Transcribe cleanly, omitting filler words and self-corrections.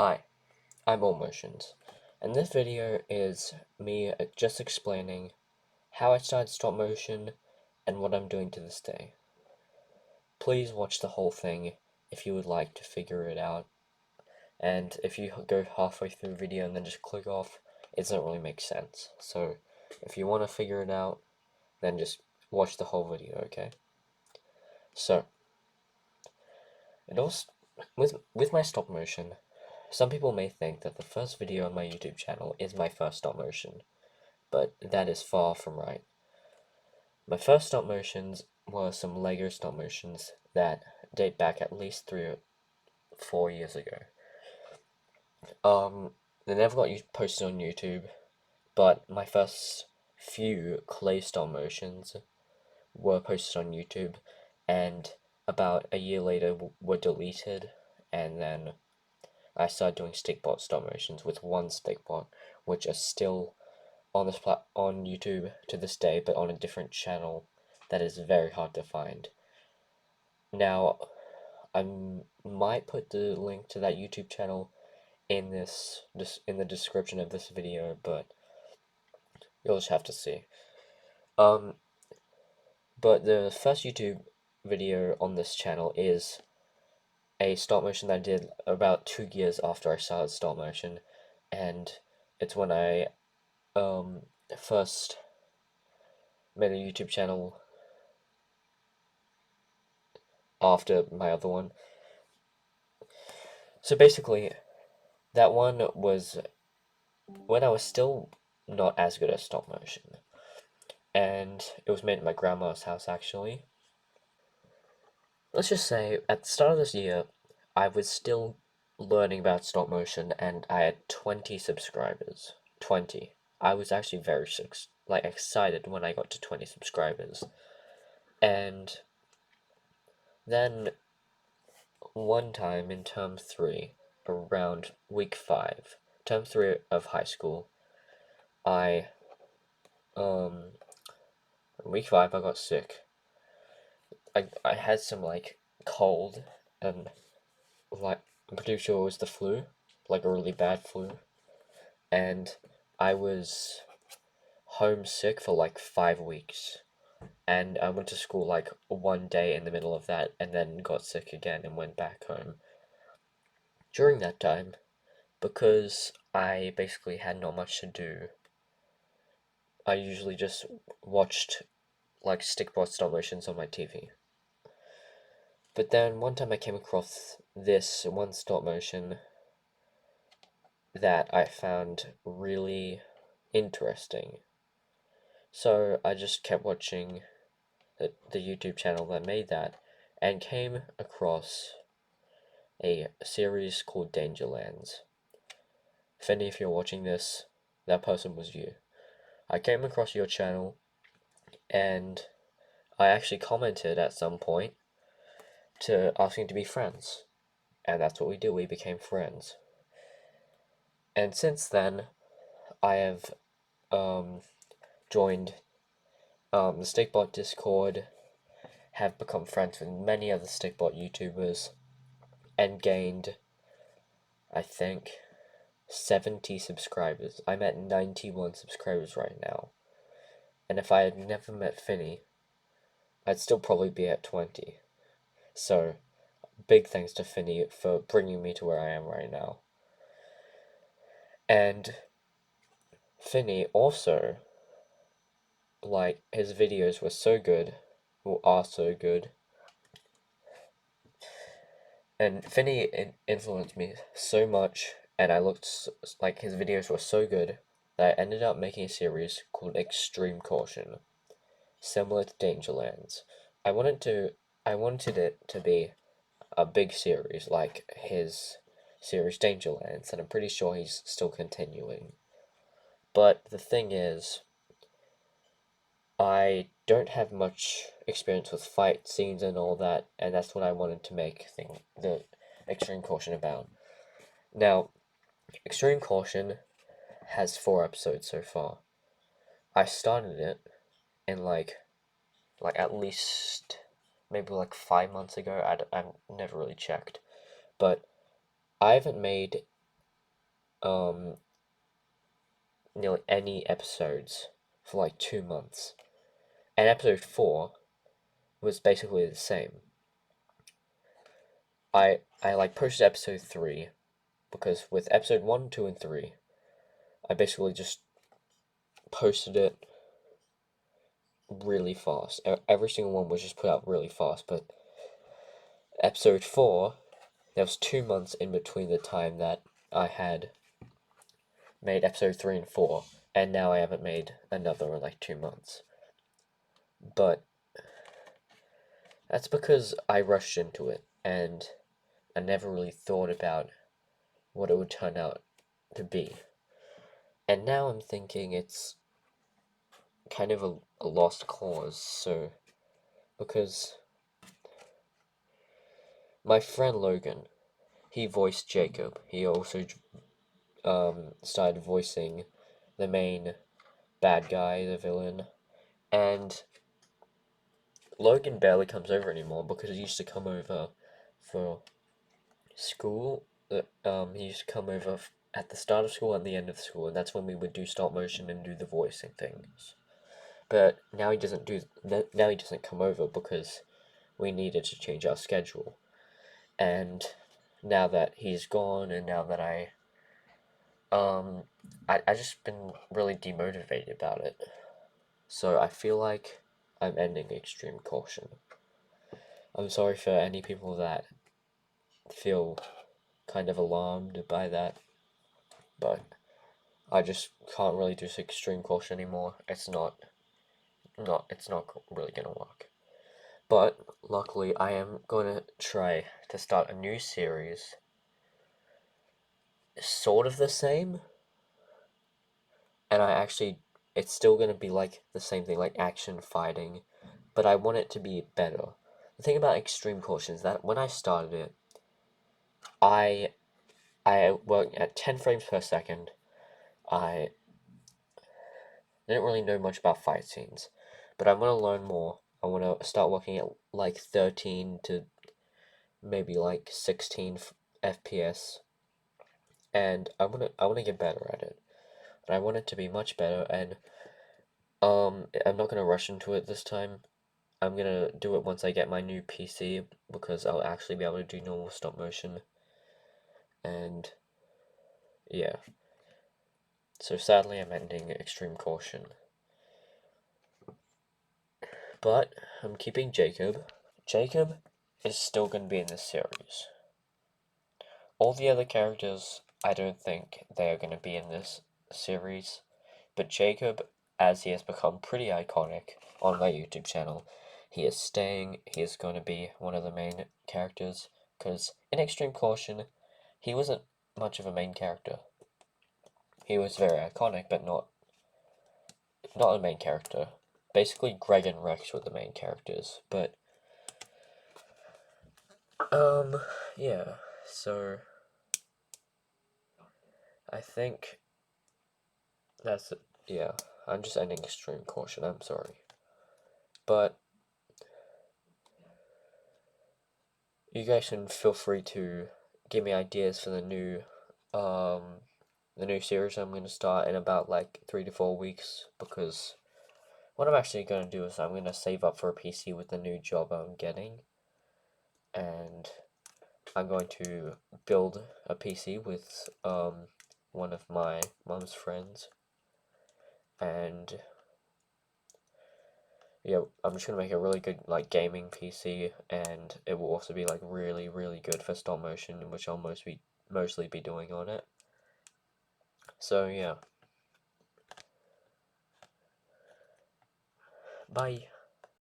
Hi, I'm All Motions, and this video is me just explaining how I started stop motion and what I'm doing to this day. Please watch the whole thing if you would like to figure it out, and if you go halfway through the video and then just click off, it doesn't really make sense. So if you want to figure it out, then just watch the whole video, okay? So, it also, with my stop motion, some people may think that the first video on my YouTube channel is my first stop motion, but that is far from right. My first stop motions were some Lego stop motions that date back at least 3 or 4 years ago. They never got posted on YouTube, but my first few clay stop motions were posted on YouTube, and about a year later were deleted, and then I started doing stickbot stop motions with one stickbot, which are still on on YouTube to this day, but on a different channel that is very hard to find. Now, I might put the link to that YouTube channel in in the description of this video, but you'll just have to see. Um, but the first YouTube video on this channel is a stop motion that I did about 2 years after I started stop motion, and it's when I first made a YouTube channel after my other one. So basically, that one was when I was still not as good at stop motion, and it was made at my grandma's house actually. Let's just say at the start of this year, I was still learning about stop motion, and I had 20 subscribers. 20. I was actually very excited when I got to 20 subscribers, and then one time in term 3, around week 5, term 3 of high school, I, week 5 I got sick. I had some, cold, and, I'm pretty sure it was the flu, like a really bad flu, and I was homesick for, 5 weeks, and I went to school, one day in the middle of that, and then got sick again and went back home. During that time, because I basically had not much to do, I usually just watched stickbot stop motions on my TV. But then one time I came across this one stop motion that I found really interesting. So I just kept watching the YouTube channel that made that, and came across a series called Dangerlands. Finny, if you're watching this, that person was you. I came across your channel, and I actually commented at some point to asking to be friends, and that's what we did. We became friends, and since then, I have joined the Stickbot Discord, have become friends with many other Stickbot YouTubers, and gained, I think, 70 subscribers. I'm at 91 subscribers right now, and if I had never met Finny, I'd still probably be at 20. So, big thanks to Finny for bringing me to where I am right now. And Finny also, his videos were so good, or are so good, and Finny influenced me so much, and I looked like his videos were so good that I ended up making a series called Extreme Caution, similar to Dangerlands. I wanted it to be a big series like his series Dangerlands, and I'm pretty sure he's still continuing. But the thing is, I don't have much experience with fight scenes and all that, and that's what I wanted to make the Extreme Caution about. Now, Extreme Caution has 4 episodes so far. I started it in at least maybe 5 months ago. I've never really checked, but I haven't made um nearly any episodes for like 2 months. And episode 4 was basically the same. I like posted episode 3 because with episode 1, 2, and 3, I basically just posted it really fast. Every single one was just put out really fast, but episode 4, there was 2 months in between the time that I had made episode 3 and 4, and now I haven't made another in like 2 months. But that's because I rushed into it, and I never really thought about what it would turn out to be. And now I'm thinking it's kind of a lost cause, so, because my friend Logan, he voiced Jacob. He also started voicing the main bad guy, the villain, and Logan barely comes over anymore because he used to come over for school. He used to come over at the start of school and the end of school, and that's when we would do stop motion and do the voicing things. But now he doesn't do. Now he doesn't come over because we needed to change our schedule. And now that he's gone, and now that I just been really demotivated about it. So I feel like I'm ending Extreme Caution. I'm sorry for any people that feel kind of alarmed by that, but I just can't really do Extreme Caution anymore. It's not really gonna work. But luckily, I am gonna try to start a new series, sort of the same, and it's still gonna be like the same thing, like action fighting, but I want it to be better. The thing about Extreme Caution is that when I started it, I I worked at 10 frames per second. I didn't really know much about fight scenes, but I want to learn more. I want to start working at like 13 to maybe like 16 FPS, and I want to get better at it. And I want it to be much better, and I'm not gonna rush into it this time. I'm gonna do it once I get my new PC because I'll actually be able to do normal stop motion. And yeah. So sadly I'm ending Extreme Caution. But I'm keeping Jacob. Jacob is still gonna be in this series. All the other characters, I don't think they are gonna be in this series. But Jacob, as he has become pretty iconic on my YouTube channel, he is staying. He is going to be one of the main characters. Because in Extreme Caution, he wasn't much of a main character. He was very iconic, but not a main character. Basically, Greg and Rex were the main characters. But yeah. So I think that's it. Yeah. I'm just ending Extreme Caution. I'm sorry, but you guys can feel free to give me ideas for the new series I'm going to start in about like 3 to 4 weeks, because what I'm actually going to do is I'm going to save up for a PC with the new job I'm getting, and I'm going to build a PC with one of my mom's friends, and yeah, I'm just gonna make a really good like gaming PC, and it will also be like really really good for stop motion, which I'll mostly be doing on it. So yeah, bye.